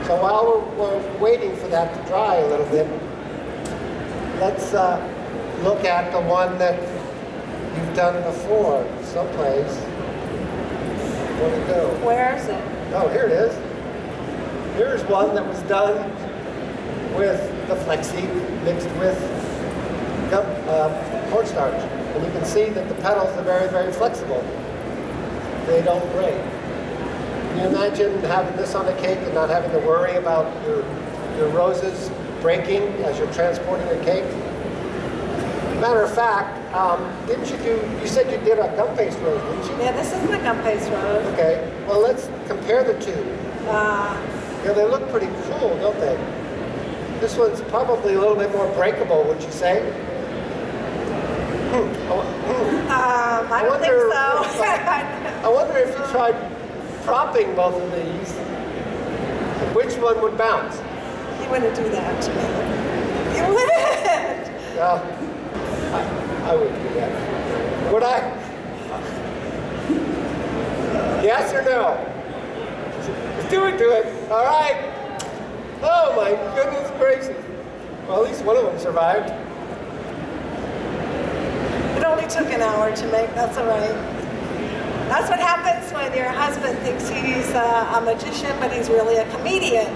So while we're waiting for that to dry a little bit, let's look at the one that you've done before someplace. Where'd it go? Where is it? Oh, here it is. Here's one that was done with the Flexique mixed with cornstarch. And you can see that the petals are very, very flexible. They don't break. Can you imagine having this on a cake and not having to worry about your roses breaking as you're transporting your cake? Matter of fact, you said you did a gum paste rose, didn't you? Yeah, this is the gum paste rose. Okay, well let's compare the two. Yeah, they look pretty cool, don't they? This one's probably a little bit more breakable, would you say? I don't think so. I wonder if you tried propping both of these, which one would bounce? You wouldn't do that to me. You wouldn't. Yeah, I wouldn't do that. Would I? Yes or no? Do it. All right. Oh my goodness gracious. Well, at least one of them survived. It only took an hour to make, that's all right. That's what happens when your husband thinks he's a magician, but he's really a comedian.